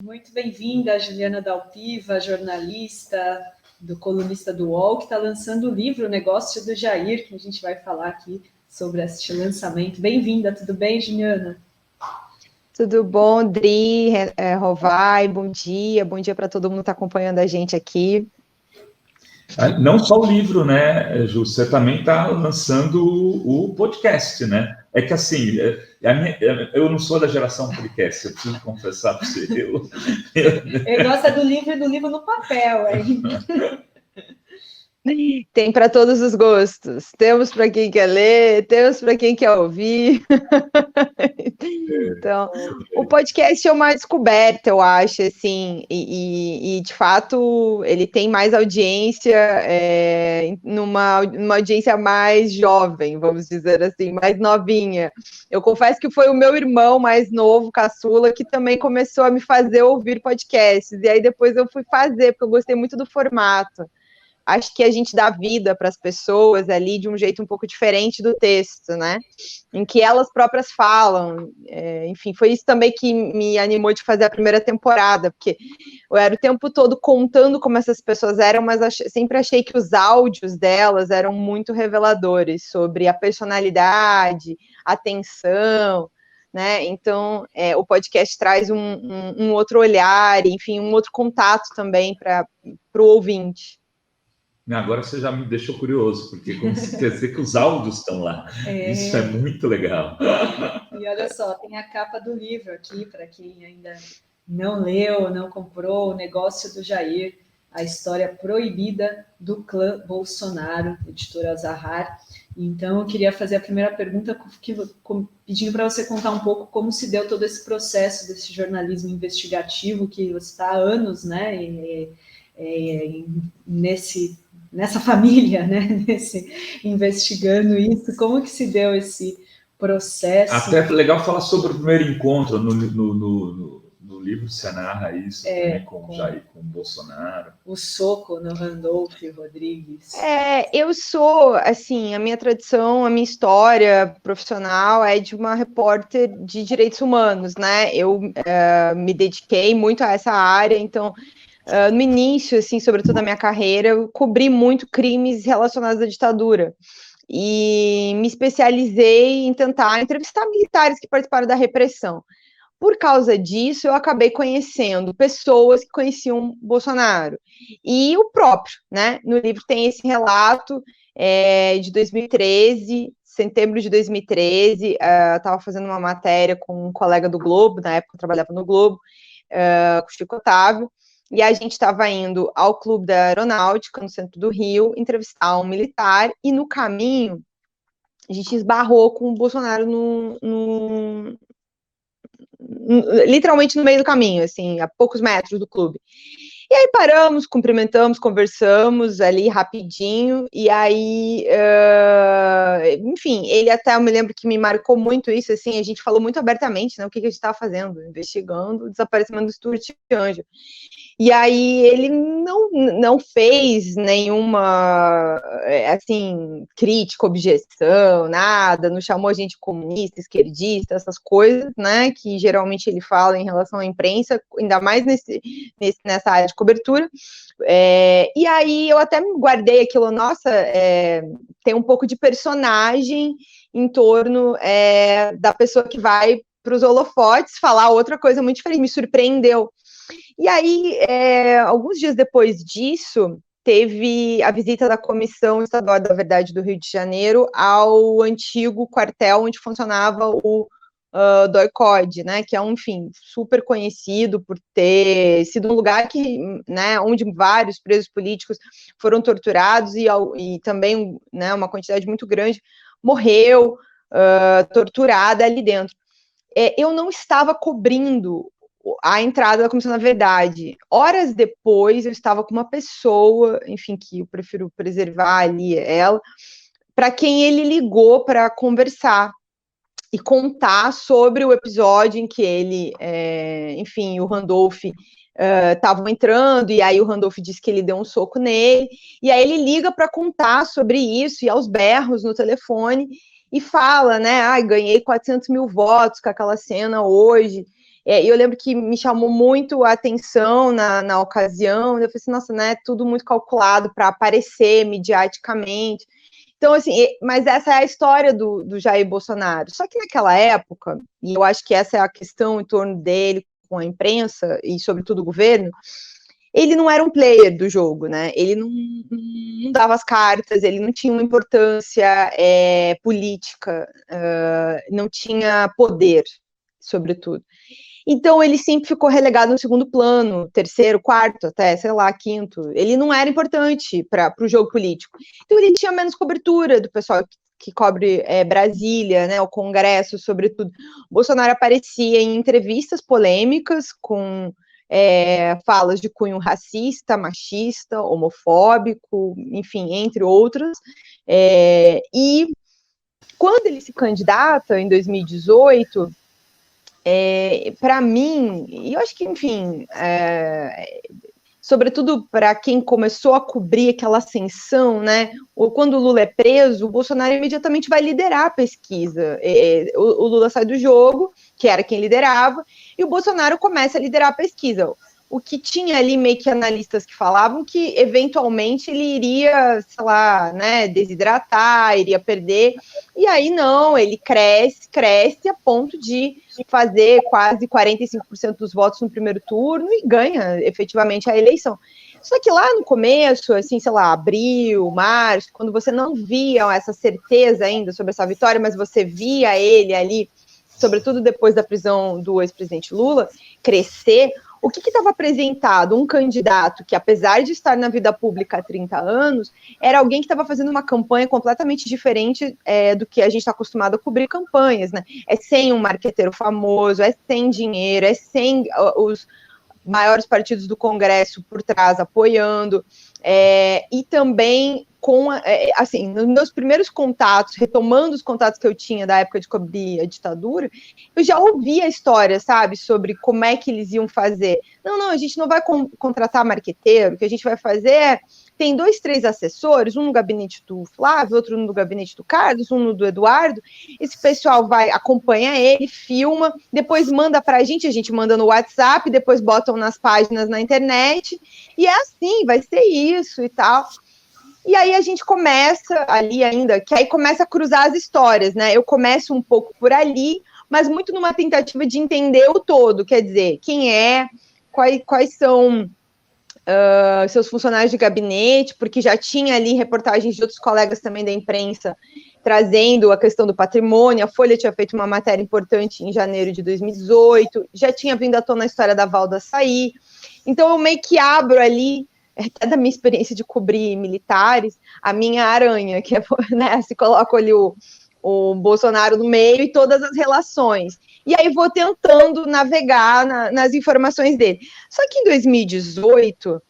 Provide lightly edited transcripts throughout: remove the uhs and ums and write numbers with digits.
Muito bem-vinda, Juliana Dalpiva, jornalista, colunista do UOL, que está lançando o livro O Negócio do Jair, que a gente vai falar aqui sobre este lançamento. Bem-vinda, tudo bem, Juliana? Tudo bom, Dri, Rovai, bom dia para todo mundo que está acompanhando a gente aqui. Não só o livro, né, Ju? Você também está lançando o podcast, né? É que assim, eu não sou da geração podcast, eu preciso confessar para você. Ele gosta do livro e do livro no papel ainda. Tem para todos os gostos. Temos para quem quer ler, temos para quem quer ouvir. Então, o podcast é uma descoberta, eu acho, assim, e de fato ele tem mais audiência, numa audiência mais jovem, vamos dizer assim, mais novinha. Eu confesso que foi o meu irmão mais novo, caçula, que também começou a me fazer ouvir podcasts, e aí depois eu fui fazer, porque eu gostei muito do formato. Acho que a gente dá vida para as pessoas ali de um jeito um pouco diferente do texto, né? Em que elas próprias falam. Enfim, foi isso também que me animou de fazer a primeira temporada, porque eu era o tempo todo contando como essas pessoas eram, mas sempre achei que os áudios delas eram muito reveladores sobre a personalidade, a atenção, né? Então, o podcast traz um outro olhar, enfim, um outro contato também para o ouvinte. Agora você já me deixou curioso, porque como você quer dizer que os áudios estão lá. Isso é muito legal. E olha só, tem a capa do livro aqui, para quem ainda não leu, não comprou, O Negócio do Jair, a história proibida do clã Bolsonaro, editora Zahar. Então, eu queria fazer a primeira pergunta, pedindo para você contar um pouco como se deu todo esse processo desse jornalismo investigativo, que você está há anos, né, nessa família, né, investigando isso. Como que se deu esse processo? Até é legal falar sobre o primeiro encontro. No livro você narra isso também com Jair, com o Bolsonaro. O soco no Randolph Rodrigues. Eu sou, assim, a minha tradição, a minha história profissional é de uma repórter de direitos humanos, né? Eu me dediquei muito a essa área, então no início, assim, sobretudo na minha carreira, eu cobri muito crimes relacionados à ditadura. E me especializei em tentar entrevistar militares que participaram da repressão. Por causa disso, eu acabei conhecendo pessoas que conheciam Bolsonaro. E o próprio, né? No livro tem esse relato de 2013, setembro de 2013, estava fazendo uma matéria com um colega do Globo, na época eu trabalhava no Globo, com o Chico Otávio, e a gente estava indo ao Clube da Aeronáutica, no centro do Rio, entrevistar um militar, e no caminho a gente esbarrou com o Bolsonaro literalmente no meio do caminho, assim, a poucos metros do clube. E aí paramos, cumprimentamos, conversamos ali rapidinho, e aí, enfim, ele até, eu me lembro que me marcou muito isso, assim, a gente falou muito abertamente, né, o que a gente estava fazendo, investigando o desaparecimento do Stuart Anjo. E aí ele não fez nenhuma, assim, crítica, objeção, nada, não chamou a gente de comunista, esquerdista, essas coisas, né, que geralmente ele fala em relação à imprensa, ainda mais nessa área de cobertura. E aí eu até guardei aquilo, nossa, tem um pouco de personagem em torno da pessoa que vai para os holofotes falar outra coisa muito diferente, me surpreendeu. E aí, alguns dias depois disso, teve a visita da Comissão Estadual da Verdade do Rio de Janeiro ao antigo quartel onde funcionava o DOI-CODE, né, que é enfim, super conhecido por ter sido um lugar que, né, onde vários presos políticos foram torturados e também, né, uma quantidade muito grande morreu torturada ali dentro. Eu não estava cobrindo a entrada da Comissão da Verdade. Horas depois, eu estava com uma pessoa, enfim, que eu prefiro preservar ali ela, para quem ele ligou para conversar e contar sobre o episódio em que ele, enfim, o Randolph estavam entrando, e aí o Randolph disse que ele deu um soco nele, e aí ele liga para contar sobre isso, e aos berros no telefone, e fala, né, ganhei 400 mil votos com aquela cena hoje. E eu lembro que me chamou muito a atenção na ocasião, eu falei assim, nossa, né, tudo muito calculado para aparecer midiaticamente. Então, assim, mas essa é a história do Jair Bolsonaro. Só que naquela época, e eu acho que essa é a questão em torno dele com a imprensa e, sobretudo, o governo, ele não era um player do jogo, né? Ele não dava as cartas, ele não tinha uma importância política, não tinha poder, sobretudo. Então, ele sempre ficou relegado no segundo plano, terceiro, quarto, até, sei lá, quinto. Ele não era importante para o jogo político. Então, ele tinha menos cobertura do pessoal que cobre Brasília, né, o Congresso, sobretudo. O Bolsonaro aparecia em entrevistas polêmicas com falas de cunho racista, machista, homofóbico, enfim, entre outros. E quando ele se candidata, em 2018... para mim, e eu acho que, enfim, sobretudo para quem começou a cobrir aquela ascensão, né? Ou quando o Lula é preso, o Bolsonaro imediatamente vai liderar a pesquisa. O Lula sai do jogo, que era quem liderava, e o Bolsonaro começa a liderar a pesquisa. O que tinha ali meio que analistas que falavam que eventualmente ele iria, sei lá, né, desidratar, iria perder. E aí não, ele cresce a ponto de fazer quase 45% dos votos no primeiro turno e ganha efetivamente a eleição. Só que lá no começo, assim, sei lá, abril, março, quando você não via essa certeza ainda sobre essa vitória, mas você via ele ali, sobretudo depois da prisão do ex-presidente Lula, crescer, o que estava apresentado? Um candidato que, apesar de estar na vida pública há 30 anos, era alguém que estava fazendo uma campanha completamente diferente do que a gente está acostumado a cobrir campanhas, né? É sem um marqueteiro famoso, é sem dinheiro, é sem os maiores partidos do Congresso por trás apoiando, e também com, assim, nos meus primeiros contatos, retomando os contatos que eu tinha da época de cobrir a ditadura, eu já ouvia a história, sabe, sobre como é que eles iam fazer. Não, a gente não vai contratar marqueteiro, o que a gente vai fazer tem 2, 3 assessores, um no gabinete do Flávio, outro no gabinete do Carlos, um no do Eduardo, esse pessoal vai, acompanha ele, filma, depois manda pra gente manda no WhatsApp, depois botam nas páginas na internet, e é assim, vai ser isso e tal. E aí a gente começa ali ainda, que aí começa a cruzar as histórias, né? Eu começo um pouco por ali, mas muito numa tentativa de entender o todo, quer dizer, quem quais são seus funcionários de gabinete, porque já tinha ali reportagens de outros colegas também da imprensa trazendo a questão do patrimônio. A Folha tinha feito uma matéria importante em janeiro de 2018, já tinha vindo à tona a história da Val do Açaí. Então eu meio que abro ali, até da minha experiência de cobrir militares, a minha aranha, que é, né, se coloca ali o Bolsonaro no meio e todas as relações. E aí vou tentando navegar nas informações dele. Só que em 2018,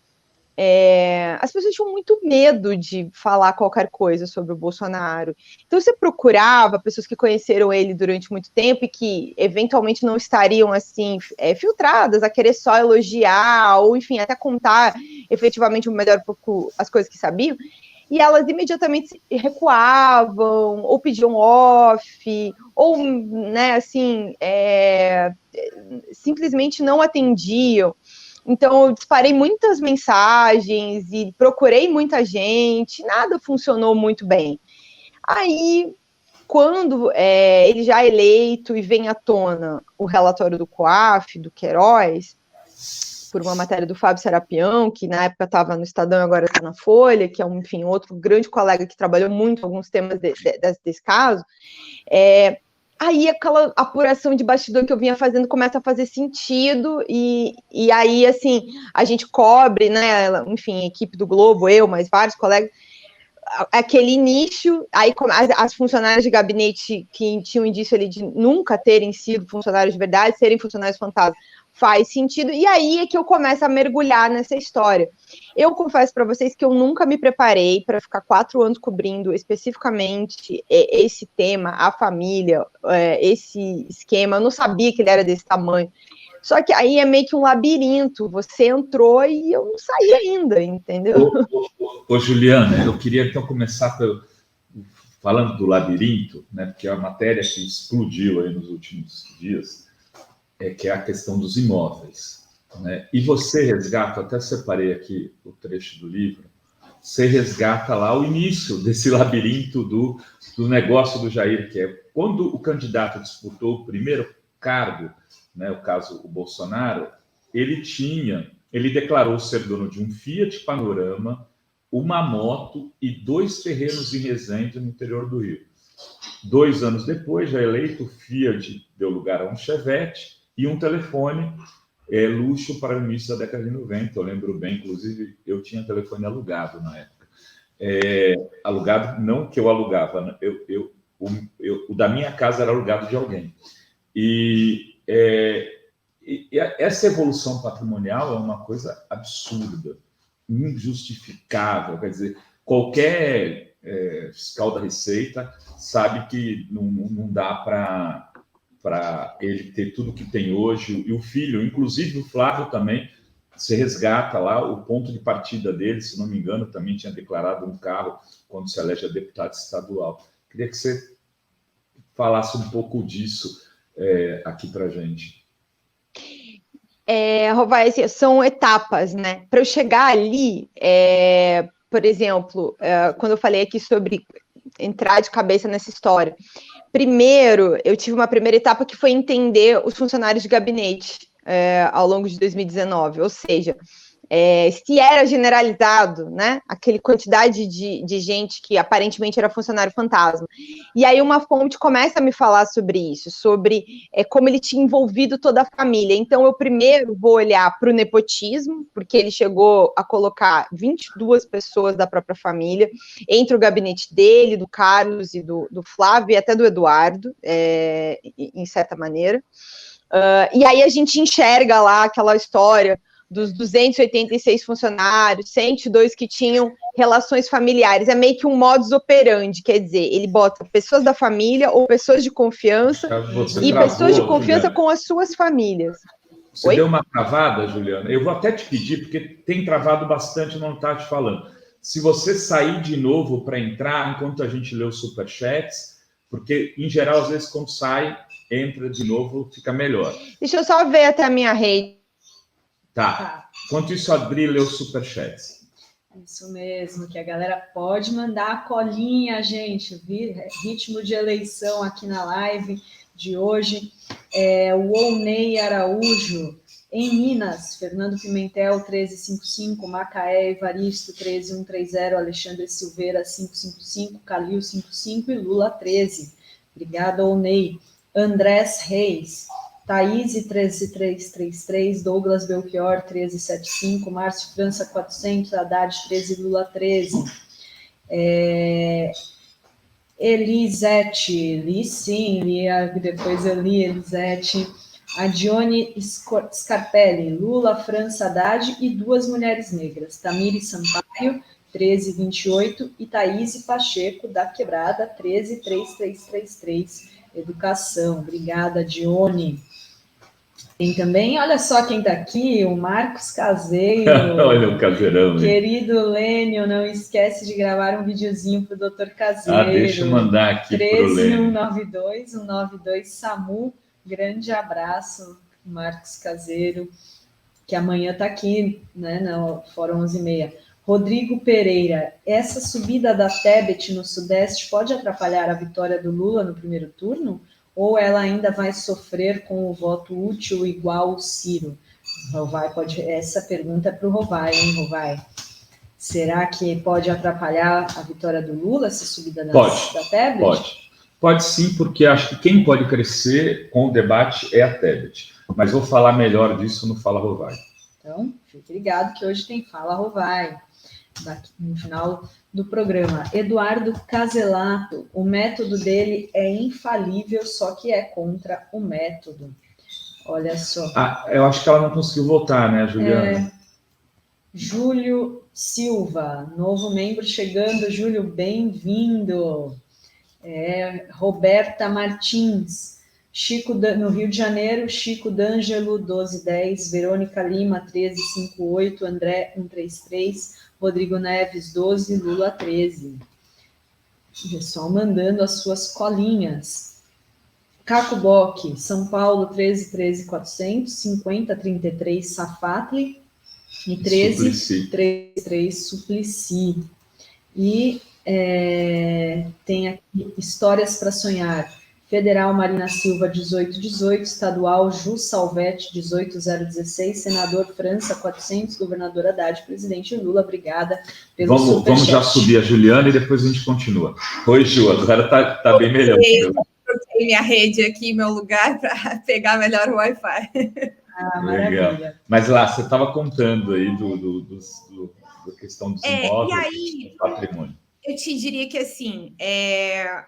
as pessoas tinham muito medo de falar qualquer coisa sobre o Bolsonaro. Então você procurava pessoas que conheceram ele durante muito tempo e que eventualmente não estariam assim filtradas a querer só elogiar ou enfim até contar efetivamente melhor um pouco as coisas que sabiam. E elas imediatamente recuavam, ou pediam off, ou, né, assim, simplesmente não atendiam. Então, eu disparei muitas mensagens e procurei muita gente, nada funcionou muito bem. Aí, quando ele já é eleito e vem à tona o relatório do COAF, do Queiroz, por uma matéria do Fábio Serapião, que na época estava no Estadão e agora está na Folha, que é enfim, outro grande colega que trabalhou muito em alguns temas desse caso, aí aquela apuração de bastidor que eu vinha fazendo começa a fazer sentido, e aí, assim, a gente cobre, né, enfim, a equipe do Globo, eu, mais vários colegas, aquele início, aí as funcionárias de gabinete que tinham indício ali de nunca terem sido funcionários de verdade, serem funcionários fantasma, faz sentido, e aí é que eu começo a mergulhar nessa história. Eu confesso para vocês que eu nunca me preparei para ficar 4 anos cobrindo especificamente esse tema, a família, esse esquema, eu não sabia que ele era desse tamanho. Só que aí é meio que um labirinto, você entrou e eu não saí ainda, entendeu? Ô Juliana, eu queria então começar falando do labirinto, né, porque é uma matéria que explodiu aí nos últimos dias, que é a questão dos imóveis, né? E você resgata, até separei aqui o trecho do livro, você resgata lá o início desse labirinto do negócio do Jair, que é quando o candidato disputou o primeiro cargo, né, o caso o Bolsonaro, ele declarou ser dono de um Fiat Panorama, uma moto e 2 terrenos em Resende, no interior do Rio. 2 anos depois, já eleito, o Fiat deu lugar a um Chevette e um telefone, luxo para o início da década de 90. Eu lembro bem, inclusive, eu tinha telefone alugado na época. Alugado, não que eu alugava, né? O da minha casa era alugado de alguém. E essa evolução patrimonial é uma coisa absurda, injustificável. Quer dizer, qualquer fiscal da Receita sabe que não dá para ele ter tudo que tem hoje, e o filho, inclusive o Flávio também, se resgata lá o ponto de partida dele, se não me engano, também tinha declarado um carro quando se elege a deputado estadual. Queria que você falasse um pouco disso aqui para a gente. Rovai, são etapas, né? Para eu chegar ali, por exemplo, quando eu falei aqui sobre entrar de cabeça nessa história, primeiro, eu tive uma primeira etapa que foi entender os funcionários de gabinete ao longo de 2019, ou seja, se era generalizado, né, aquele quantidade de gente que aparentemente era funcionário fantasma. E aí uma fonte começa a me falar sobre isso, sobre como ele tinha envolvido toda a família. Então eu primeiro vou olhar para o nepotismo, porque ele chegou a colocar 22 pessoas da própria família entre o gabinete dele, do Carlos e do Flávio, e até do Eduardo, em certa maneira. E aí a gente enxerga lá aquela história dos 286 funcionários, 102 que tinham relações familiares. É meio que um modus operandi, quer dizer, ele bota pessoas da família ou pessoas de confiança e pessoas de confiança, Juliana, com as suas famílias. Você deu uma travada, Juliana? Eu vou até te pedir, porque tem travado bastante, não está te falando. Se você sair de novo para entrar, enquanto a gente lê os superchats, porque, em geral, às vezes, quando sai, entra de novo, fica melhor. Deixa eu só ver até a minha rede. Tá. Enquanto isso, abrir e ler os superchats. Isso mesmo, que a galera pode mandar a colinha, gente. Ritmo de eleição aqui na live de hoje. O Olney Araújo, em Minas, Fernando Pimentel, 1355, Macaé Evaristo, 13130, Alexandre Silveira, 555, Calil, 55 e Lula, 13. Obrigada, Olney. Andrés Reis, Thaís, 13333, Douglas Belchior, 1375, Márcio França, 400, Haddad, 13, Lula, 13. Elisete, li sim, depois eu li Elisete. A Dione Scarpelli, Lula, França, Haddad e 2 mulheres negras. Tamiri Sampaio, 1328, e Thaís Pacheco, da Quebrada, 133333. Educação. Obrigada, Dione. Tem também, olha só quem está aqui, o Marcos Caseiro. Olha o caseirão. Querido Lênio, não esquece de gravar um videozinho para o Dr. Caseiro. Deixa eu mandar aqui para o Lênio. 13192 SAMU. Grande abraço, Marcos Caseiro, que amanhã está aqui, né, no Fórum 11h30. Rodrigo Pereira, essa subida da Tebet no Sudeste pode atrapalhar a vitória do Lula no primeiro turno? Ou ela ainda vai sofrer com o voto útil igual o Ciro? Rovai essa pergunta é para o Rovai, hein, Rovai? Será que pode atrapalhar a vitória do Lula, essa subida da Tebet? Pode sim, porque acho que quem pode crescer com o debate é a Tebet. Mas vou falar melhor disso no Fala Rovai. Então, fique ligado que hoje tem Fala Rovai, no final do programa. Eduardo Caselato, o método dele é infalível, só que é contra o método. Olha só. Eu acho que ela não conseguiu votar, né, Juliana? Júlio Silva, novo membro chegando. Júlio, bem-vindo. Roberta Martins, no Rio de Janeiro, Chico D'Angelo, 1210, Verônica Lima, 1358, André, 133, Rodrigo Neves, 12, Lula, 13. O pessoal mandando as suas colinhas. Caco Bock, São Paulo, 13.400, 50.33 Safatli e 13.33 Suplicy. E tem aqui Histórias para Sonhar. Federal Marina Silva, 18.18, Estadual Ju Salvete, 18.016, Senador França, 400, Governador Haddad, Presidente Lula, obrigada pelo superchat. Vamos já subir a Juliana e depois a gente continua. Oi, Ju, agora tá bem melhor. Eu troquei minha rede aqui, meu lugar, para pegar melhor o Wi-Fi. Maravilha. Legal. Mas lá, você estava contando aí da questão dos imóveis, e aí, do patrimônio. Eu te diria que, assim,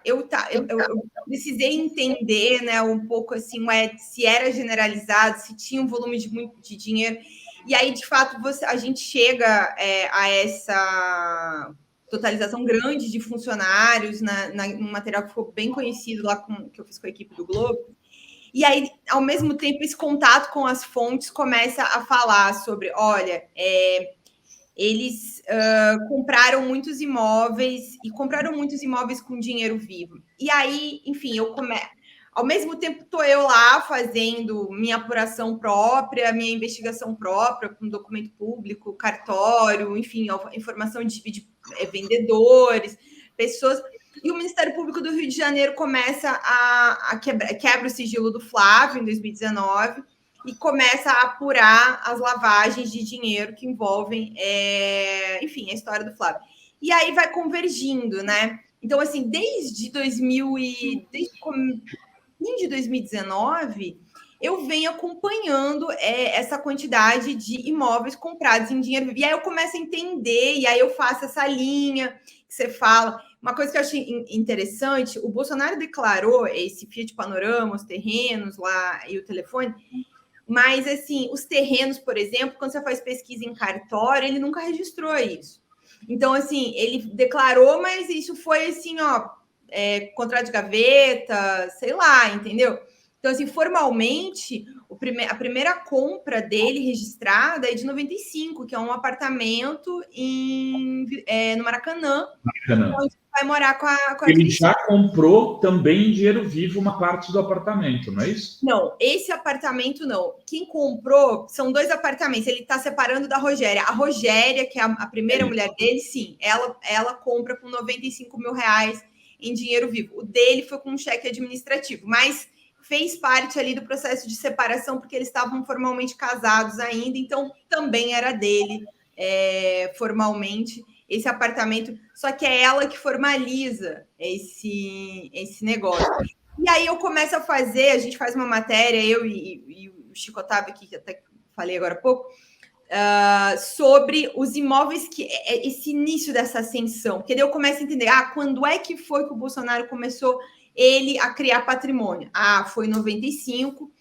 eu precisei entender, né, um pouco, assim, se era generalizado, se tinha um volume de dinheiro. E aí, de fato, a gente chega a essa totalização grande de funcionários num material que ficou bem conhecido lá, que eu fiz com a equipe do Globo. E aí, ao mesmo tempo, esse contato com as fontes começa a falar sobre, olha, eles compraram muitos imóveis com dinheiro vivo. E aí, enfim, ao mesmo tempo estou eu lá fazendo minha apuração própria, minha investigação própria, com documento público, cartório, enfim, informação de vendedores, pessoas. E o Ministério Público do Rio de Janeiro começa a quebra o sigilo do Flávio em 2019, e começa a apurar as lavagens de dinheiro que envolvem, enfim, a história do Flávio. E aí vai convergindo, né? Então, assim, desde 2019, eu venho acompanhando essa quantidade de imóveis comprados em dinheiro. E aí eu começo a entender, e aí eu faço essa linha que você fala. Uma coisa que eu achei interessante, o Bolsonaro declarou esse Fiat Panorama, os terrenos lá e o telefone. Mas, assim, os terrenos, por exemplo, quando você faz pesquisa em cartório, ele nunca registrou isso. Então, assim, ele declarou, mas isso foi, assim, contrato de gaveta, sei lá, entendeu? Então, assim, formalmente, a primeira compra dele registrada é de 95, que é um apartamento no Maracanã. Onde vai morar com a Ele Cristina. já comprou também em dinheiro vivo uma parte do apartamento, não é isso? Não, esse apartamento não. Quem comprou são 2 apartamentos. Ele está separando da Rogéria. A Rogéria, que é a primeira mulher dele, sim, ela compra com 95 mil reais em dinheiro vivo. O dele foi com um cheque administrativo, mas fez parte ali do processo de separação, porque eles estavam formalmente casados ainda, então também era dele formalmente esse apartamento, só que é ela que formaliza esse negócio. E aí eu começo a fazer, a gente faz uma matéria, eu e o Chico Otávio aqui, que até falei agora há pouco, sobre os imóveis, esse início dessa ascensão, porque daí eu começo a entender, quando é que foi que o Bolsonaro começou ele a criar patrimônio? Foi em 95,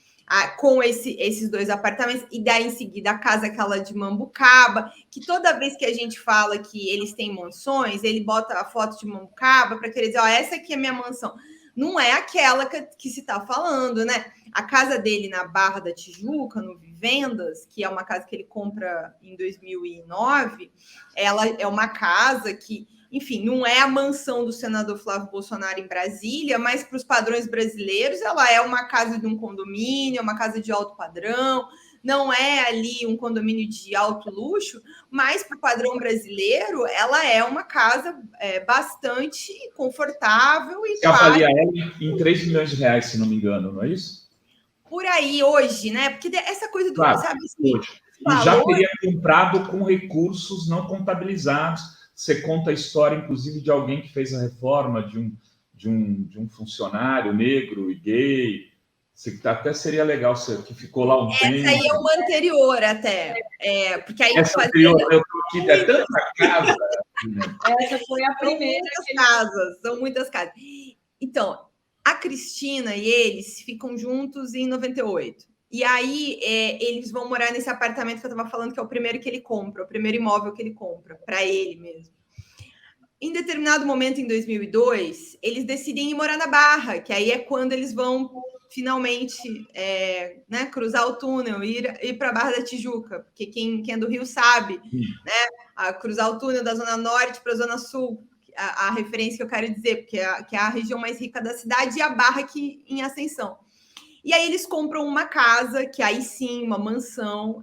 com esses 2 apartamentos, e daí em seguida a casa aquela de Mambucaba, que toda vez que a gente fala que eles têm mansões, ele bota a foto de Mambucaba para querer dizer, essa aqui é minha mansão. Não é aquela que se está falando, né? A casa dele na Barra da Tijuca, no Vivendas, que é uma casa que ele compra em 2009, ela é uma casa que, enfim, não é a mansão do senador Flávio Bolsonaro em Brasília, mas para os padrões brasileiros, ela é uma casa de um condomínio, é uma casa de alto padrão, não é ali um condomínio de alto luxo, mas para o padrão brasileiro, ela é uma casa bastante confortável e avalia ela em 3 milhões de reais, se não me engano, não é isso? Por aí, hoje, né? Porque essa coisa do... Claro, sabe assim, hoje. E já teria comprado com recursos não contabilizados. Você conta a história, inclusive, de alguém que fez a reforma, de um funcionário negro e gay. Até seria legal, que ficou lá um tempo. Essa aí é uma anterior, até. Porque aí essa anterior, eu tô aqui, é tanta casa. Essa foi a primeira. São muitas casas. Então, a Cristina e eles ficam juntos em 98. E aí, eles vão morar nesse apartamento que eu estava falando, que é o primeiro que ele compra, o primeiro imóvel que ele compra, para ele mesmo. Em determinado momento, em 2002, eles decidem ir morar na Barra, que aí é quando eles vão finalmente cruzar o túnel, ir para a Barra da Tijuca, porque quem é do Rio sabe, né? Cruzar o túnel da Zona Norte para a Zona Sul, a referência que eu quero dizer, porque que é a região mais rica da cidade, e a Barra aqui em Ascensão. E aí eles compram uma casa, que aí sim, uma mansão,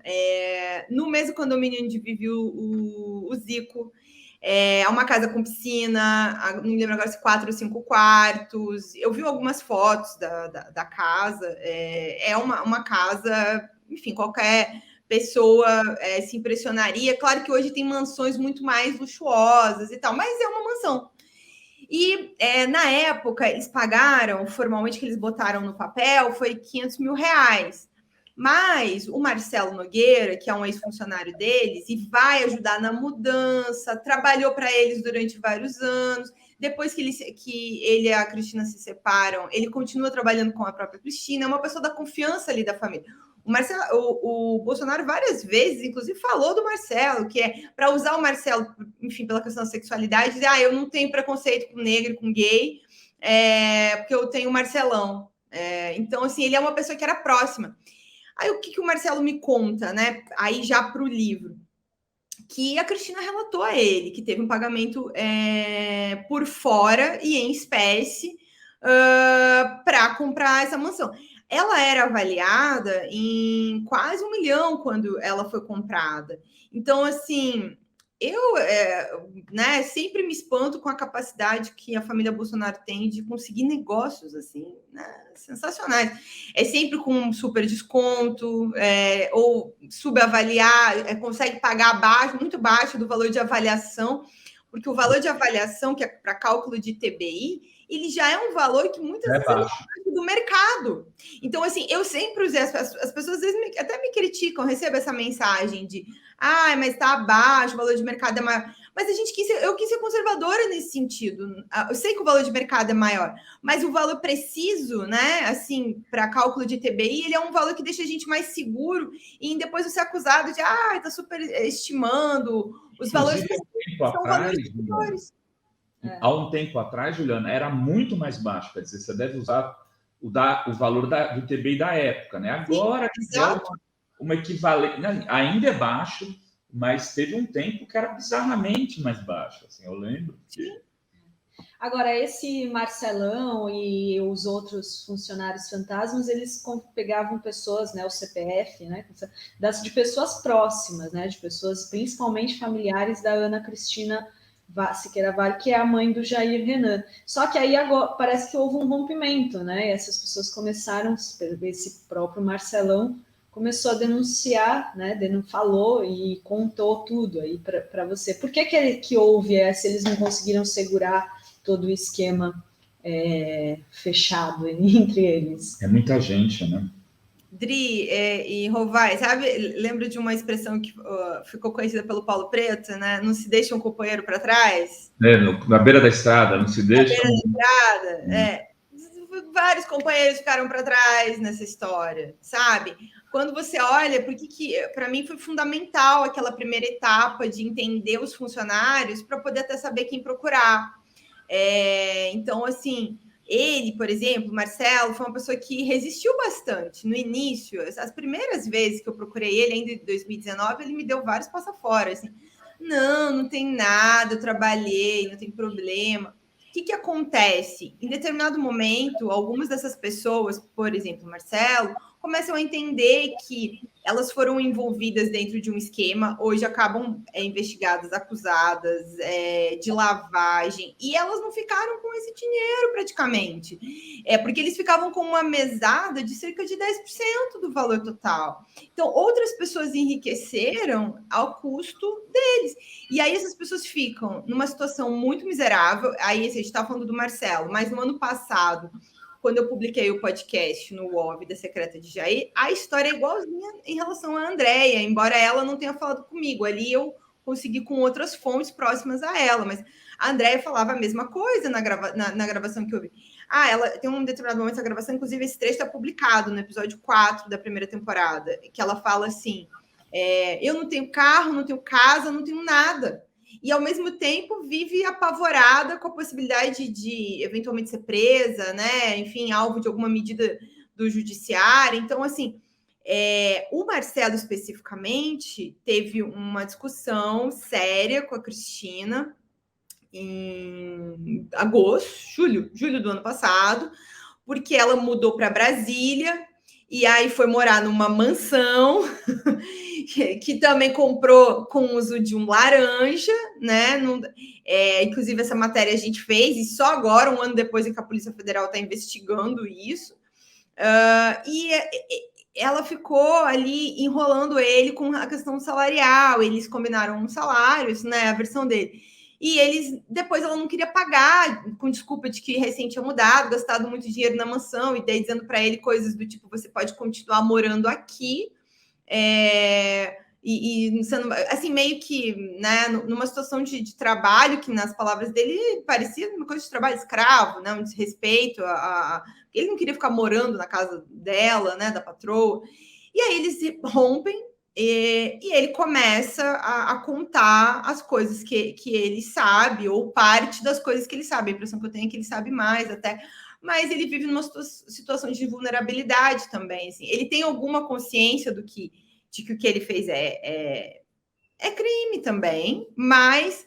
no mesmo condomínio onde vive o Zico. É uma casa com piscina, não me lembro agora se 4 ou 5 quartos. Eu vi algumas fotos da casa. É uma casa, enfim, qualquer pessoa se impressionaria. Claro que hoje tem mansões muito mais luxuosas e tal, mas é uma mansão. E na época eles pagaram, formalmente que eles botaram no papel, foi 500 mil reais. Mas o Marcelo Nogueira, que é um ex-funcionário deles, e vai ajudar na mudança, trabalhou para eles durante vários anos. Depois que ele e a Cristina se separam, ele continua trabalhando com a própria Cristina, é uma pessoa da confiança ali da família. O Bolsonaro várias vezes, inclusive, falou do Marcelo, que é para usar o Marcelo, enfim, pela questão da sexualidade, dizer, eu não tenho preconceito com negro e com gay, porque eu tenho o Marcelão. Então, assim, ele é uma pessoa que era próxima. Aí o que o Marcelo me conta, né? Aí já para o livro, que a Cristina relatou a ele que teve um pagamento por fora e em espécie para comprar essa mansão. Ela era avaliada em quase 1 milhão quando ela foi comprada. Então, assim, eu sempre me espanto com a capacidade que a família Bolsonaro tem de conseguir negócios assim, né, sensacionais. É sempre com um super desconto, ou subavaliar, consegue pagar muito baixo do valor de avaliação, porque o valor de avaliação, que é para cálculo de TBI, ele já é um valor que muitas vezes é baixo do mercado. Então, assim, eu sempre usei, as pessoas às vezes até me criticam, recebo essa mensagem de mas está abaixo, o valor de mercado é maior. Mas eu quis ser conservadora nesse sentido. Eu sei que o valor de mercado é maior, mas o valor preciso, né, assim, para cálculo de TBI, ele é um valor que deixa a gente mais seguro e depois você é acusado de, está superestimando os valores. São valores superiores. Há um tempo atrás, Juliana, era muito mais baixo. Quer dizer, você deve usar o valor do TBI da época, né? Agora, sim, uma equivalente, ainda é baixo, mas teve um tempo que era bizarramente mais baixo. Assim, eu lembro que... Agora, esse Marcelão e os outros funcionários fantasmas, eles pegavam pessoas, né, o CPF, né, de pessoas próximas, né, de pessoas principalmente familiares da Ana Cristina Siqueira Vale, que é a mãe do Jair Renan. Só que aí agora parece que houve um rompimento, né? E essas pessoas começaram, esse próprio Marcelão começou a denunciar, né? Falou e contou tudo aí para você. Por que houve essa? Eles não conseguiram segurar todo o esquema fechado entre eles? É muita gente, né? Dri e Rovai, sabe? Lembro de uma expressão que ficou conhecida pelo Paulo Preto, né? Não se deixa um companheiro para trás. Na beira da estrada, não se deixa. Na beira da estrada, vários companheiros ficaram para trás nessa história, sabe? Quando você olha, porque para mim foi fundamental aquela primeira etapa de entender os funcionários para poder até saber quem procurar. Então, assim, ele, por exemplo, Marcelo, foi uma pessoa que resistiu bastante no início. As primeiras vezes que eu procurei ele, ainda em 2019, ele me deu vários passa-fora, assim, não tem nada, eu trabalhei, não tem problema. O que acontece? Em determinado momento, algumas dessas pessoas, por exemplo, Marcelo, começam a entender que elas foram envolvidas dentro de um esquema, hoje acabam investigadas, acusadas de lavagem, e elas não ficaram com esse dinheiro praticamente, porque eles ficavam com uma mesada de cerca de 10% do valor total. Então, outras pessoas enriqueceram ao custo deles. E aí essas pessoas ficam numa situação muito miserável. Aí a gente está falando do Marcelo, mas no ano passado, quando eu publiquei o podcast no UOV da secreta de Jair, a história é igualzinha em relação à Andréia, embora ela não tenha falado comigo. Ali eu consegui com outras fontes próximas a ela, mas a Andréia falava a mesma coisa na gravação que eu vi. Ela tem um determinado momento da gravação, inclusive esse trecho está publicado no episódio 4 da primeira temporada, que ela fala assim, eu não tenho carro, não tenho casa, não tenho nada. E, ao mesmo tempo, vive apavorada com a possibilidade de, eventualmente, ser presa, né? Enfim, alvo de alguma medida do judiciário. Então, assim, o Marcelo, especificamente, teve uma discussão séria com a Cristina, em agosto, julho do ano passado, porque ela mudou para Brasília e aí foi morar numa mansão que também comprou com uso de um laranja, né? Inclusive, essa matéria a gente fez, e só agora, um ano depois, é que a Polícia Federal está investigando isso. E ela ficou ali enrolando ele com a questão salarial. Eles combinaram um salário, isso, né? A versão dele. E depois ela não queria pagar, com desculpa de que recém tinha mudado, gastado muito dinheiro na mansão, e daí dizendo para ele coisas do tipo: você pode continuar morando aqui, sendo, assim, meio que, né, numa situação de trabalho que, nas palavras dele, parecia uma coisa de trabalho escravo, né, um desrespeito ele não queria ficar morando na casa dela, né, da patroa. E aí eles rompem. E ele começa a contar as coisas que ele sabe, ou parte das coisas que ele sabe. A impressão que eu tenho é que ele sabe mais até, mas ele vive numa situação de vulnerabilidade também. Assim. Ele tem alguma consciência de que o que ele fez é crime também, mas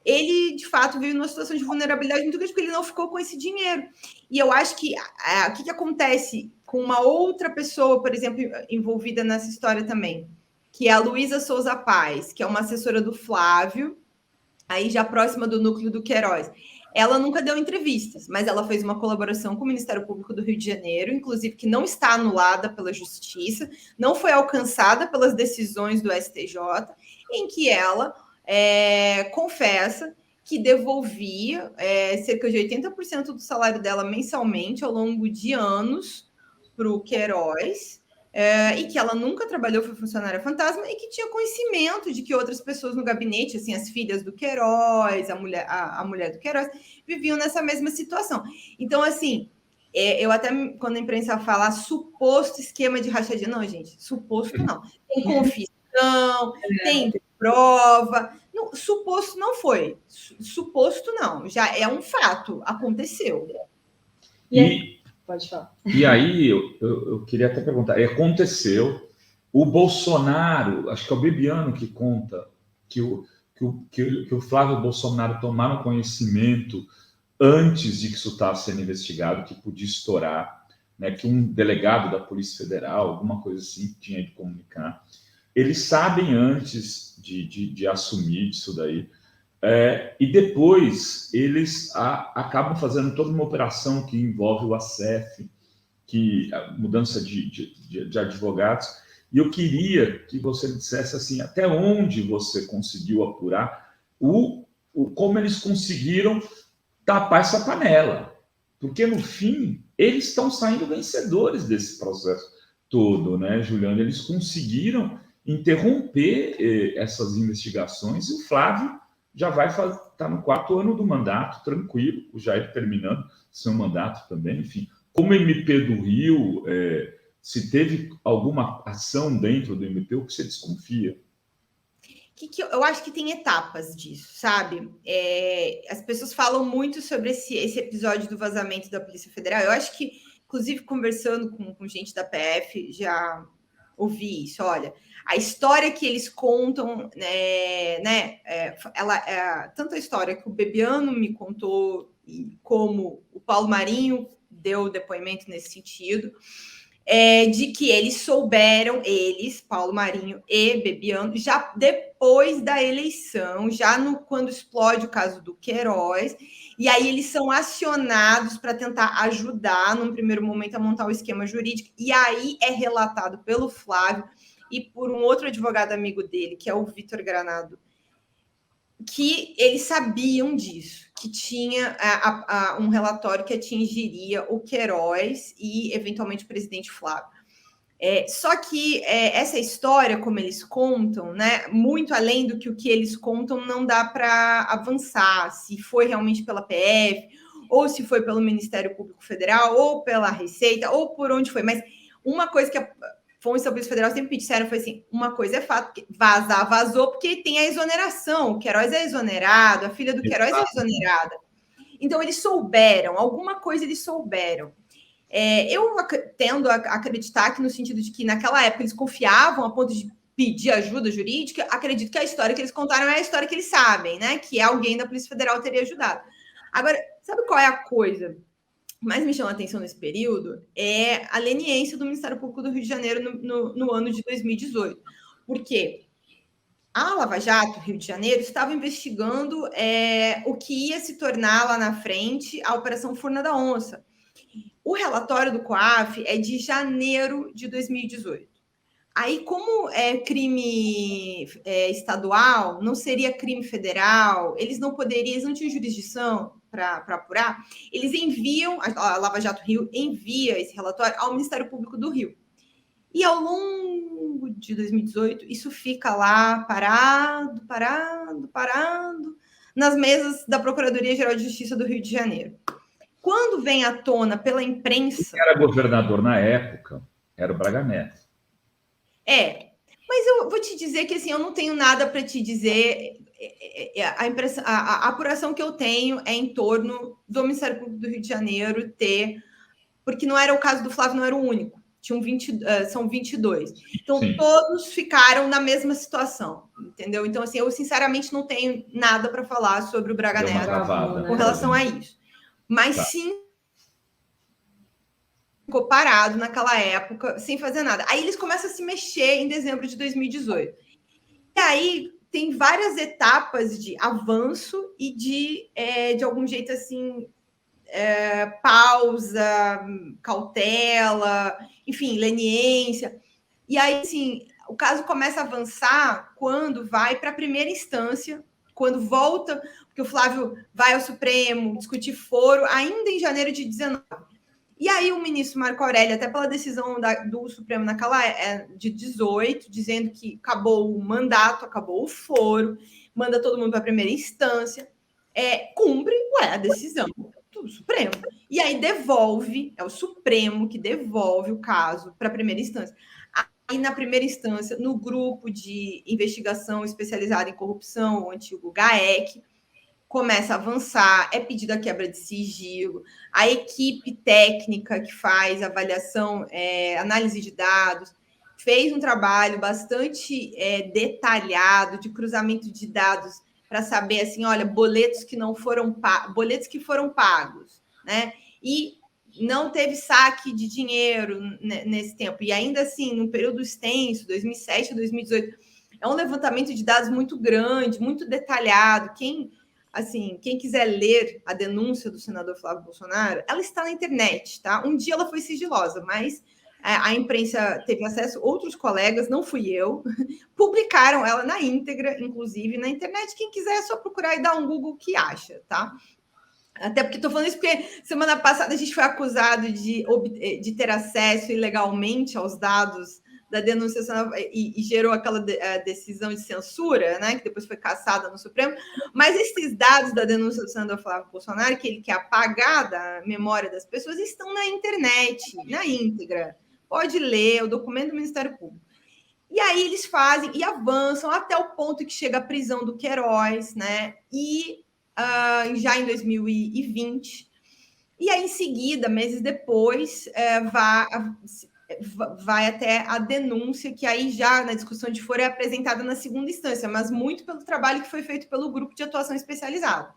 ele, de fato, vive numa situação de vulnerabilidade muito grande, porque ele não ficou com esse dinheiro. E eu acho que o que acontece com uma outra pessoa, por exemplo, envolvida nessa história também, que é a Luísa Souza Paz, que é uma assessora do Flávio, aí já próxima do núcleo do Queiroz. Ela nunca deu entrevistas, mas ela fez uma colaboração com o Ministério Público do Rio de Janeiro, inclusive que não está anulada pela Justiça, não foi alcançada pelas decisões do STJ, em que ela confessa que devolvia cerca de 80% do salário dela mensalmente ao longo de anos para o Queiroz, e que ela nunca trabalhou, foi funcionária fantasma, e que tinha conhecimento de que outras pessoas no gabinete, assim, as filhas do Queiroz, a mulher do Queiroz, viviam nessa mesma situação. Então, assim, eu até, quando a imprensa fala suposto esquema de rachadinha, não, gente, suposto não. Tem confissão, tem prova. Não, suposto não foi. Suposto não. Já é um fato. Aconteceu. Pode falar. E aí, eu queria até perguntar, aconteceu, o Bolsonaro, acho que é o Bibiano que conta, que o Flávio Bolsonaro tomaram conhecimento antes de que isso estava sendo investigado, que podia estourar, né, que um delegado da Polícia Federal, alguma coisa assim, tinha de comunicar. Eles sabem antes de assumir isso daí, e depois eles acabam fazendo toda uma operação que envolve o ACF, a mudança de advogados. E eu queria que você me dissesse assim, até onde você conseguiu apurar como eles conseguiram tapar essa panela. Porque, no fim, eles estão saindo vencedores desse processo todo, né, Juliana? Eles conseguiram interromper essas investigações, e o Flávio já vai estar no 4º ano do mandato, tranquilo, o Jair terminando seu mandato também, enfim. Como MP do Rio, se teve alguma ação dentro do MP, o que você desconfia? Eu acho que tem etapas disso, sabe? As pessoas falam muito sobre esse episódio do vazamento da Polícia Federal. Eu acho que, inclusive, conversando com gente da PF, já ouvi isso. Olha, a história que eles contam, tanto a história que o Bebiano me contou, como o Paulo Marinho deu depoimento nesse sentido, de que eles souberam, Paulo Marinho e Bebiano, já depois da eleição, quando explode o caso do Queiroz, e aí eles são acionados para tentar ajudar, num primeiro momento, a montar o esquema jurídico, e aí é relatado pelo Flávio e por um outro advogado amigo dele, que é o Vitor Granado, que eles sabiam disso, que tinha um relatório que atingiria o Queiroz e, eventualmente, o presidente Flávio. Só que essa história, como eles contam, né, muito além do que o que eles contam, não dá para avançar, se foi realmente pela PF, ou se foi pelo Ministério Público Federal, ou pela Receita, ou por onde foi. Mas uma coisa que fontes da Polícia Federal sempre disseram foi assim, uma coisa é fato, que vazou, porque tem a exoneração, o Queiroz é exonerado, a filha do Queiroz é exonerada. Então, eles souberam, alguma coisa eles souberam. Eu tendo a acreditar que, no sentido de que, naquela época, eles confiavam a ponto de pedir ajuda jurídica, acredito que a história que eles contaram é a história que eles sabem, né? Que alguém da Polícia Federal teria ajudado. Agora, sabe qual é a coisa que mais me chama a atenção nesse período? É a leniência do Ministério Público do Rio de Janeiro no ano de 2018. Por quê? A Lava Jato, Rio de Janeiro, estava investigando o que ia se tornar lá na frente a Operação Furna da Onça. O relatório do COAF é de janeiro de 2018. Aí, como é crime estadual, não seria crime federal, eles não tinham jurisdição para apurar, eles enviam, a Lava Jato Rio envia esse relatório ao Ministério Público do Rio. E ao longo de 2018, isso fica lá parado, nas mesas da Procuradoria-Geral de Justiça do Rio de Janeiro. Quando vem à tona pela imprensa... Quem era governador na época era o Braga Neto. Mas eu vou te dizer que assim, eu não tenho nada para te dizer. A apuração que eu tenho é em torno do Ministério Público do Rio de Janeiro porque não era o caso do Flávio, não era o único. São 22. Então, sim, todos ficaram na mesma situação, entendeu? Então, assim, eu sinceramente não tenho nada para falar sobre o Braga Neto com relação a isso. Mas sim, ficou parado naquela época, sem fazer nada. Aí eles começam a se mexer em dezembro de 2018. E aí tem várias etapas de avanço e de algum jeito, assim... pausa, cautela, enfim, leniência. E aí, assim, o caso começa a avançar quando vai para a primeira instância, quando volta, porque o Flávio vai ao Supremo discutir foro, ainda em janeiro de 19. E aí o ministro Marco Aurélio, até pela decisão do Supremo de 18, dizendo que acabou o mandato, acabou o foro, manda todo mundo para a primeira instância, cumpre a decisão do Supremo. E aí é o Supremo que devolve o caso para a primeira instância. Aí, na primeira instância, no grupo de investigação especializada em corrupção, o antigo GAEC, começa a avançar, é pedida a quebra de sigilo, a equipe técnica que faz avaliação, análise de dados, fez um trabalho bastante detalhado de cruzamento de dados para saber, assim, olha, boletos que foram pagos, né? E não teve saque de dinheiro nesse tempo. E ainda assim, num período extenso, 2007 a 2018, é um levantamento de dados muito grande, muito detalhado. Quem quiser ler a denúncia do senador Flávio Bolsonaro, ela está na internet, tá? Um dia ela foi sigilosa, mas a imprensa teve acesso, outros colegas, não fui eu, publicaram ela na íntegra, inclusive na internet. Quem quiser é só procurar e dar um Google que acha, tá? Até porque estou falando isso porque semana passada a gente foi acusado de ter acesso ilegalmente aos dados da denúncia e gerou aquela decisão de censura, né, que depois foi cassada no Supremo. Mas esses dados da denúncia do senador Flávio Bolsonaro, que ele quer apagar da memória das pessoas, estão na internet, na íntegra. Pode ler o documento do Ministério Público. E aí eles fazem e avançam até o ponto que chega a prisão do Queiroz, né? E já em 2020. E aí, em seguida, meses depois, vai até a denúncia, que aí já na discussão de foro é apresentada na segunda instância, mas muito pelo trabalho que foi feito pelo grupo de atuação especializado.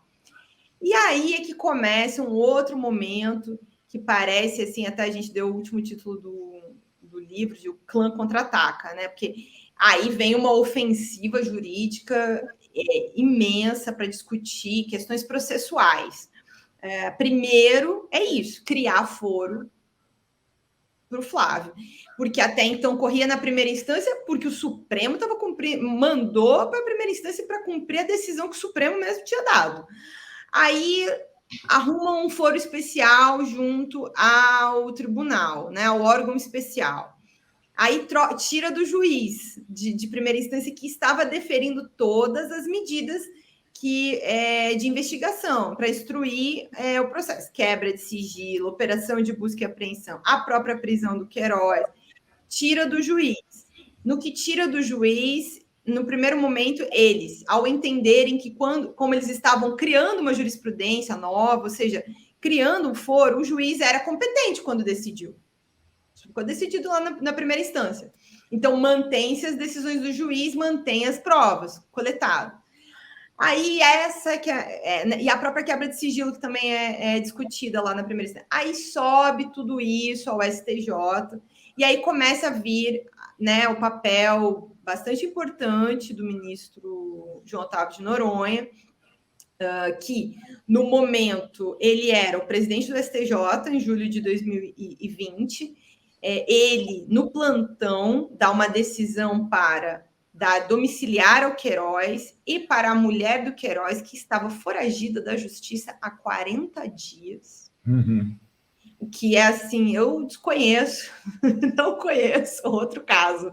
E aí é que começa um outro momento que parece, assim, até a gente deu o último título do livro, de O Clã Contra-Ataca, né? Porque aí vem uma ofensiva jurídica imensa para discutir questões processuais. Primeiro é isso, criar foro para o Flávio, porque até então corria na primeira instância porque o Supremo mandou para a primeira instância para cumprir a decisão que o Supremo mesmo tinha dado. Aí arruma um foro especial junto ao tribunal, né, ao órgão especial. Aí tira do juiz de primeira instância que estava deferindo todas as medidas de investigação para instruir o processo. Quebra de sigilo, operação de busca e apreensão, a própria prisão do Queiroz. Tira do juiz. No que tira do juiz, no primeiro momento, eles, ao entenderem que como eles estavam criando uma jurisprudência nova, ou seja, criando um foro, o juiz era competente quando decidiu. Ficou decidido lá na primeira instância. Então, mantém-se as decisões do juiz, mantém as provas coletadas. Aí, essa que e a própria quebra de sigilo, que também é discutida lá na primeira instância. Aí sobe tudo isso ao STJ, e aí começa a vir, né, o papel bastante importante do ministro João Otávio de Noronha, que, no momento, ele era o presidente do STJ, em julho de 2020. Ele, no plantão, dá uma decisão para dar domiciliar ao Queiroz e para a mulher do Queiroz, que estava foragida da justiça há 40 dias. O que é assim, eu desconheço, não conheço outro caso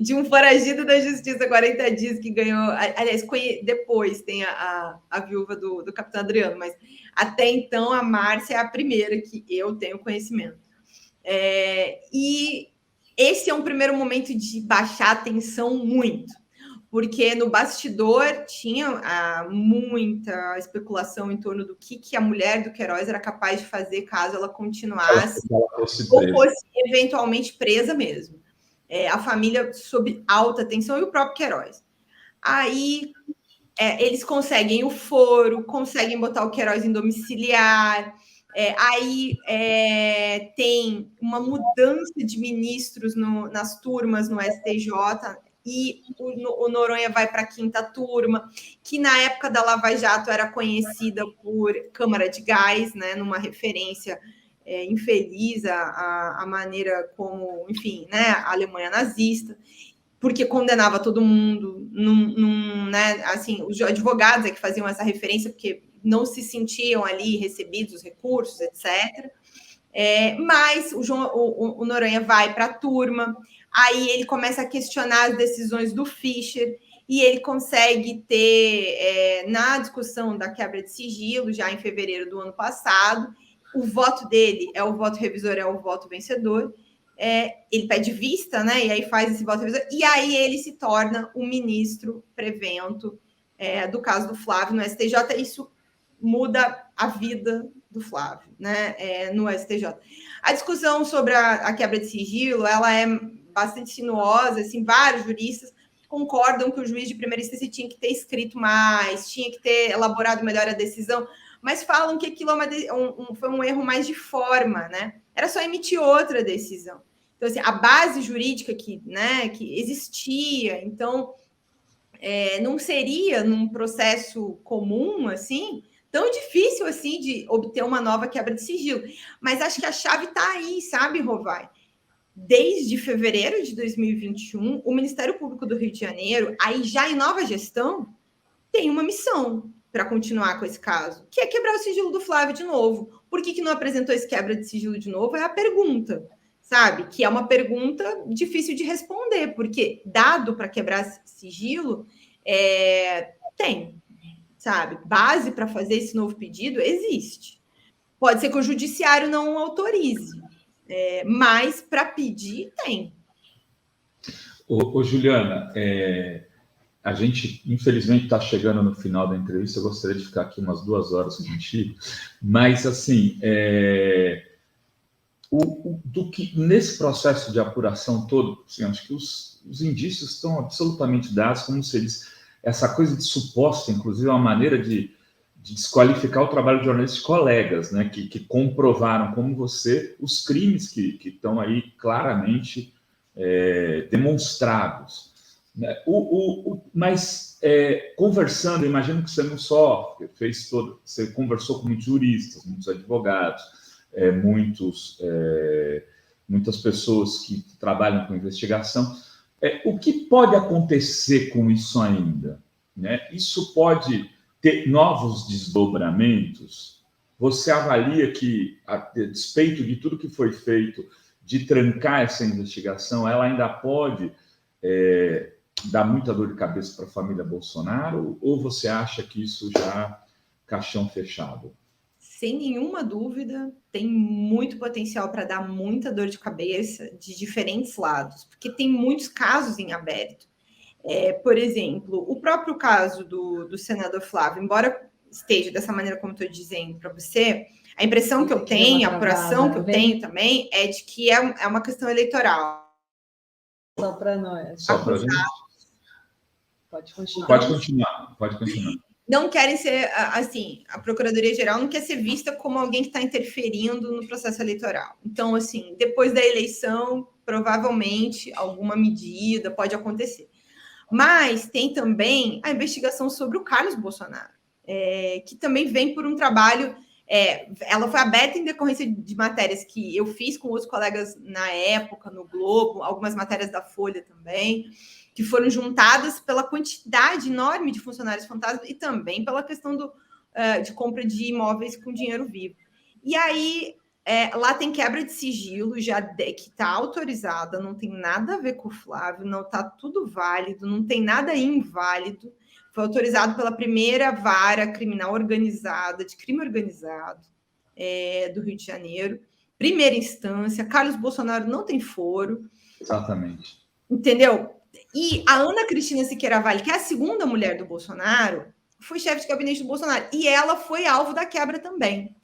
de um foragido da justiça 40 dias que ganhou. Aliás, depois tem a viúva do capitão Adriano, mas até então a Márcia é a primeira que eu tenho conhecimento. E esse é um primeiro momento de baixar a tensão muito, porque no bastidor tinha muita especulação em torno do que a mulher do Queiroz era capaz de fazer caso ela continuasse ou fosse eventualmente presa mesmo. A família sob alta tensão e o próprio Queiroz. Aí eles conseguem o foro, conseguem botar o Queiroz em domiciliar. Aí tem uma mudança de ministros nas turmas no STJ, e o Noronha vai para a 5ª turma, que na época da Lava Jato era conhecida por Câmara de Gás, né, numa referência infeliz à maneira como, enfim, né, a Alemanha nazista, porque condenava todo mundo, né, assim, os advogados é que faziam essa referência, porque não se sentiam ali recebidos os recursos, etc. Mas o Noronha vai para a turma, aí ele começa a questionar as decisões do Fischer, e ele consegue ter, na discussão da quebra de sigilo, já em fevereiro do ano passado, o voto dele é o voto revisor, é o voto vencedor. Ele pede vista, né? E aí faz esse voto revisor, e aí ele se torna o ministro prevento do caso do Flávio no STJ. Isso muda a vida do Flávio, né, no STJ. A discussão sobre a quebra de sigilo, ela é bastante sinuosa, assim, vários juristas concordam que o juiz de primeira instância tinha que ter escrito mais, tinha que ter elaborado melhor a decisão, mas falam que aquilo foi um erro mais de forma, né? Era só emitir outra decisão. Então, assim, a base jurídica que existia, então, não seria, num processo comum, assim, tão difícil assim de obter uma nova quebra de sigilo. Mas acho que a chave está aí, sabe, Rovai? Desde fevereiro de 2021, o Ministério Público do Rio de Janeiro, aí já em nova gestão, tem uma missão para continuar com esse caso, que é quebrar o sigilo do Flávio de novo. Por que não apresentou esse quebra de sigilo de novo? É a pergunta, sabe? Que é uma pergunta difícil de responder, porque dado para quebrar sigilo, tem, sabe? Base para fazer esse novo pedido existe. Pode ser que o judiciário não autorize, mas para pedir, tem. Ô Juliana, a gente, infelizmente, está chegando no final da entrevista. Eu gostaria de ficar aqui umas 2 horas contigo, mas, assim, do que nesse processo de apuração todo, assim, acho que os indícios estão absolutamente dados, como se eles, essa coisa de suposta, inclusive, uma maneira de desqualificar o trabalho de jornalistas colegas, né, que comprovaram, como você, os crimes que estão aí claramente demonstrados. Né? Mas conversando, imagino que você não só fez todo, você conversou com muitos juristas, muitos advogados, muitas pessoas que trabalham com investigação. O que pode acontecer com isso ainda? Né? Isso pode ter novos desdobramentos? Você avalia que, a despeito de tudo que foi feito, de trancar essa investigação, ela ainda pode dar muita dor de cabeça para a família Bolsonaro? Ou você acha que isso já caixão fechado? Sem nenhuma dúvida, tem muito potencial para dar muita dor de cabeça de diferentes lados, porque tem muitos casos em aberto. Por exemplo, o próprio caso do senador Flávio, embora esteja dessa maneira como estou dizendo para você, a impressão que eu tenho, a apuração que eu tenho também, é de que é uma questão eleitoral. Só para nós. Só para a gente. Pode continuar. Pode continuar. Não querem ser, assim, a Procuradoria-Geral não quer ser vista como alguém que está interferindo no processo eleitoral. Então, assim, depois da eleição, provavelmente alguma medida pode acontecer. Mas tem também a investigação sobre o Carlos Bolsonaro, que também vem por um trabalho. Ela foi aberta em decorrência de matérias que eu fiz com outros colegas na época, no Globo, algumas matérias da Folha também, que foram juntadas pela quantidade enorme de funcionários fantasma e também pela questão de compra de imóveis com dinheiro vivo. E aí, lá tem quebra de sigilo, que está autorizada, não tem nada a ver com o Flávio, não está tudo válido, não tem nada inválido. Foi autorizado pela primeira vara criminal organizada, de crime organizado do Rio de Janeiro. Primeira instância, Carlos Bolsonaro não tem foro. Exatamente. Entendeu? E a Ana Cristina Siqueira Vale, que é a segunda mulher do Bolsonaro, foi chefe de gabinete do Bolsonaro. E ela foi alvo da quebra também.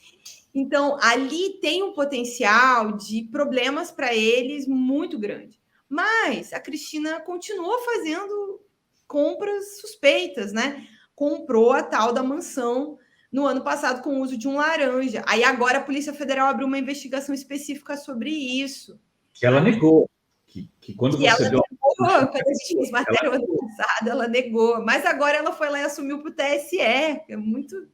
Então, ali tem um potencial de problemas para eles muito grande. Mas a Cristina continua fazendo compras suspeitas, né? Comprou a tal da mansão no ano passado com o uso de um laranja. Aí agora a Polícia Federal abriu uma investigação específica sobre isso. Que ela negou. Que quando você deu... Quando a gente fez matéria ano passado, ela negou. Mas agora ela foi lá e assumiu para o TSE. É muito...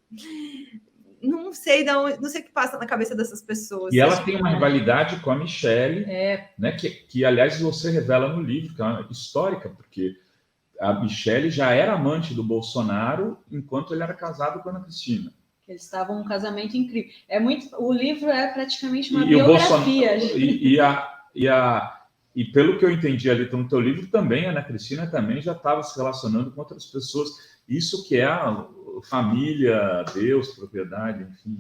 Não sei não sei o que passa na cabeça dessas pessoas. E ela tem uma rivalidade com a Michelle, né, que, aliás, você revela no livro, que é uma histórica, porque a Michelle já era amante do Bolsonaro enquanto ele era casado com a Ana Cristina. Eles estavam num casamento incrível. O livro é praticamente uma biografia. E pelo que eu entendi ali no teu livro, também a Ana Cristina também já estava se relacionando com outras pessoas. Isso que é a família, Deus, propriedade, enfim.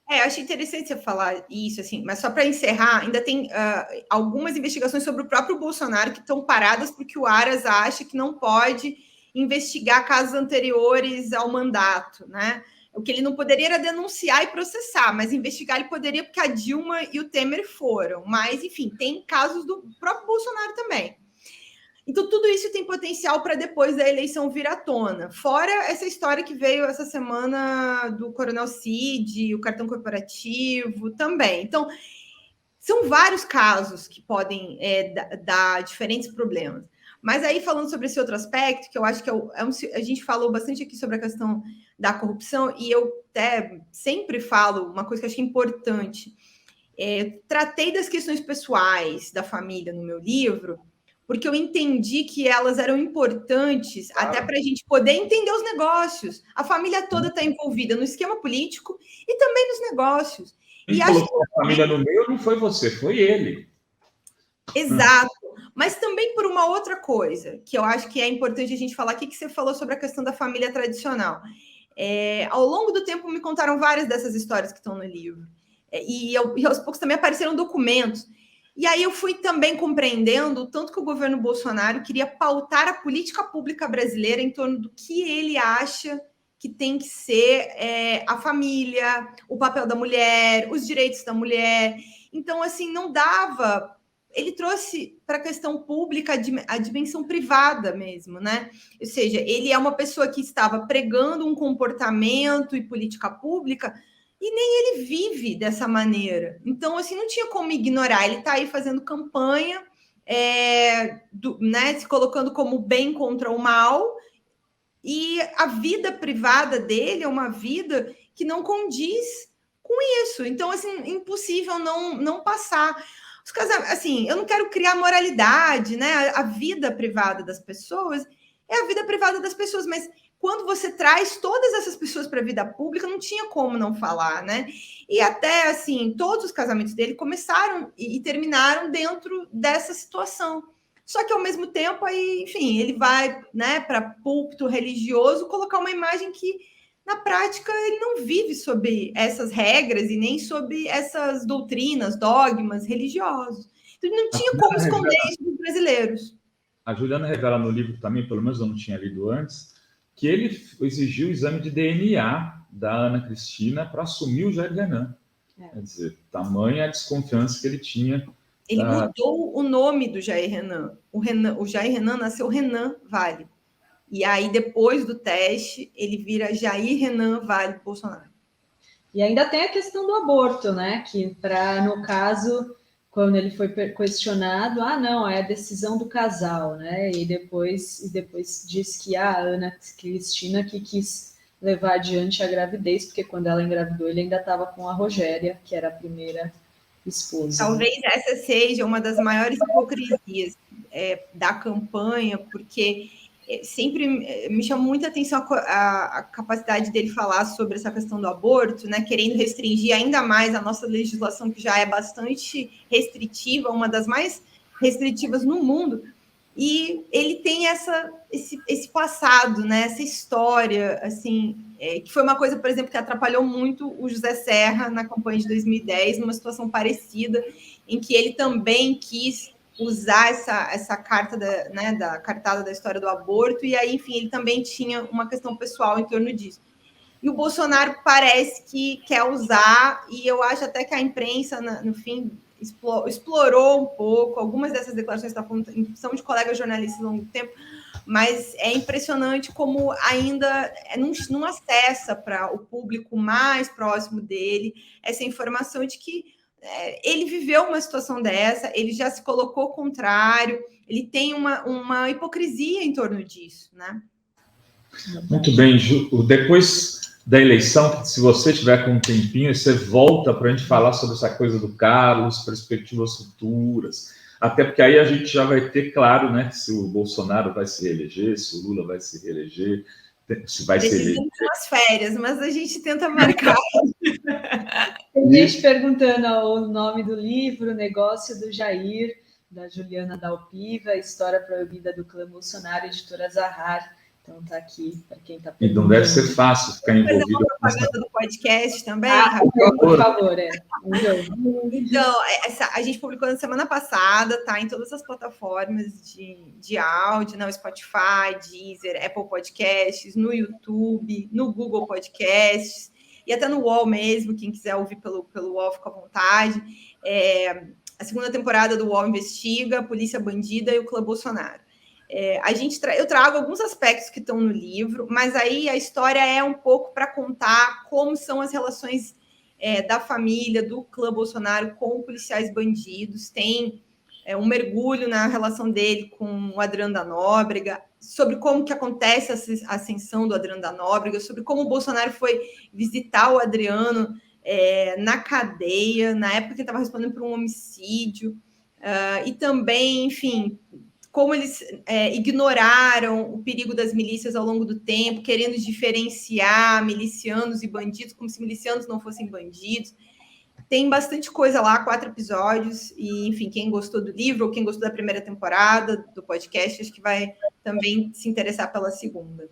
Eu achei interessante você falar isso, assim, mas só para encerrar, ainda tem algumas investigações sobre o próprio Bolsonaro que estão paradas porque o Aras acha que não pode investigar casos anteriores ao mandato, né? O que ele não poderia era denunciar e processar, mas investigar ele poderia porque a Dilma e o Temer foram. Mas, enfim, tem casos do próprio Bolsonaro também. Então, tudo isso tem potencial para depois da eleição vir à tona. Fora essa história que veio essa semana do Coronel Cid, o cartão corporativo também. Então, são vários casos que podem dar diferentes problemas. Mas aí, falando sobre esse outro aspecto, que eu acho que a gente falou bastante aqui sobre a questão da corrupção, e eu até sempre falo uma coisa que eu acho importante. Tratei das questões pessoais da família no meu livro, porque eu entendi que elas eram importantes até para a gente poder entender os negócios. A família toda está envolvida no esquema político e também nos negócios. Quem colocou a família no meio não foi você, foi ele. Exato. Mas também por uma outra coisa, que eu acho que é importante a gente falar aqui, que você falou sobre a questão da família tradicional. Ao longo do tempo, me contaram várias dessas histórias que estão no livro. E aos poucos também apareceram documentos. E aí eu fui também compreendendo o tanto que o governo Bolsonaro queria pautar a política pública brasileira em torno do que ele acha que tem que ser a família, o papel da mulher, os direitos da mulher. Então, assim, não dava... Ele trouxe para a questão pública a dimensão privada mesmo, né? Ou seja, ele é uma pessoa que estava pregando um comportamento e política pública e nem ele vive dessa maneira. Então, assim, não tinha como ignorar. Ele está aí fazendo campanha, né, se colocando como bem contra o mal, e a vida privada dele é uma vida que não condiz com isso. Então, assim, impossível não passar. Os casamentos, assim, eu não quero criar moralidade, né? A vida privada das pessoas é a vida privada das pessoas, mas quando você traz todas essas pessoas para a vida pública, não tinha como não falar, né? E até, assim, todos os casamentos dele começaram e terminaram dentro dessa situação. Só que, ao mesmo tempo, aí, enfim, ele vai, né, para púlpito religioso colocar uma imagem que, na prática, ele não vive sob essas regras e nem sob essas doutrinas, dogmas religiosos. Então, ele não tinha como esconder isso dos brasileiros. A Juliana revela no livro também, pelo menos eu não tinha lido antes, que ele exigiu o exame de DNA da Ana Cristina para assumir o Jair Renan. Quer dizer, tamanha a desconfiança que ele tinha Ele mudou o nome do Jair Renan. O Jair Renan nasceu Renan Vale. E aí, depois do teste, ele vira Jair Renan Vale Bolsonaro. E ainda tem a questão do aborto, né? Que, no caso, quando ele foi questionado, não, é a decisão do casal, né? E depois diz que a Ana Cristina que quis levar adiante a gravidez, porque quando ela engravidou, ele ainda estava com a Rogéria, que era a primeira esposa. Talvez essa seja uma das maiores hipocrisias da campanha, porque sempre me chamou muita atenção a capacidade dele falar sobre essa questão do aborto, né, querendo restringir ainda mais a nossa legislação, que já é bastante restritiva, uma das mais restritivas no mundo, e ele tem esse passado, né, essa história, assim, que foi uma coisa, por exemplo, que atrapalhou muito o José Serra na campanha de 2010, numa situação parecida, em que ele também quis usar essa carta da cartada da história do aborto, e aí, enfim, ele também tinha uma questão pessoal em torno disso. E o Bolsonaro parece que quer usar, e eu acho até que a imprensa, no fim, explorou um pouco algumas dessas declarações que são de colegas jornalistas ao longo do tempo, mas é impressionante como ainda não acessa para o público mais próximo dele essa informação de que ele viveu uma situação dessa, ele já se colocou contrário, ele tem uma hipocrisia em torno disso, né? Muito bem, Ju. Depois da eleição, se você tiver com um tempinho, você volta para a gente falar sobre essa coisa do Carlos, perspectivas futuras, até porque aí a gente já vai ter claro, né, se o Bolsonaro vai se reeleger, se o Lula vai se reeleger, se vai se eleger. Umas férias, mas a gente tenta marcar. Tem gente perguntando o nome do livro, Negócio do Jair, da Juliana Dalpiva, História Proibida do Clã Bolsonaro, editora Zahar. Então tá aqui para quem está perguntando. E não deve ser fácil ficar envolvido. Fazer uma propaganda do podcast também? Por favor. Então, a gente publicou na semana passada, tá em todas as plataformas de áudio, no Spotify, Deezer, Apple Podcasts, no YouTube, no Google Podcasts, e até no UOL mesmo, quem quiser ouvir pelo UOL, fica à vontade. A segunda temporada do UOL Investiga, Polícia Bandida e o Clã Bolsonaro. Eu trago alguns aspectos que estão no livro, mas aí a história é um pouco para contar como são as relações da família, do clã Bolsonaro com policiais bandidos. Tem um mergulho na relação dele com o Adriano da Nóbrega, sobre como que acontece a ascensão do Adriano da Nóbrega, sobre como o Bolsonaro foi visitar o Adriano na cadeia, na época que ele estava respondendo por um homicídio, e também, enfim, como eles ignoraram o perigo das milícias ao longo do tempo, querendo diferenciar milicianos e bandidos, como se milicianos não fossem bandidos. Tem bastante coisa lá, 4 episódios, e, enfim, quem gostou do livro ou quem gostou da primeira temporada do podcast, acho que vai também se interessar pela segunda.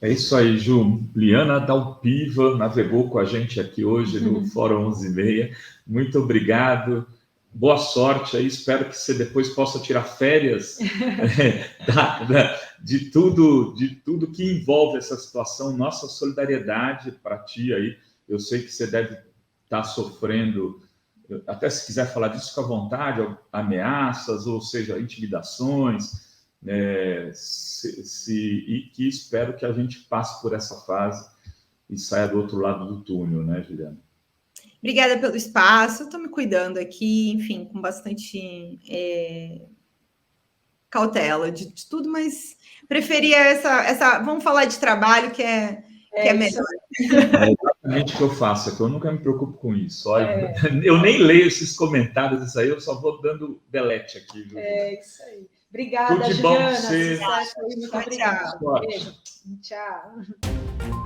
É isso aí, Ju. Liana Dalpiva navegou com a gente aqui hoje no Fórum 11h30. Muito obrigado. Boa sorte aí, espero que você depois possa tirar férias de tudo que envolve essa situação. Nossa solidariedade para ti aí. Eu sei que você deve estar sofrendo, até se quiser falar disso, fica à vontade, ameaças, ou seja, intimidações, e que espero que a gente passe por essa fase e saia do outro lado do túnel, né, Juliana? Obrigada pelo espaço, estou me cuidando aqui, enfim, com bastante cautela de tudo, mas preferia essa. Vamos falar de trabalho, que é melhor. É exatamente o que eu faço, é que eu nunca me preocupo com isso. Olha, eu nem leio esses comentários, isso aí eu só vou dando delete aqui. Viu? Isso aí. Obrigada, Tudo de bom Juliana. você. Sucesso aí, muito obrigada. Tchau. Beijo. Tchau.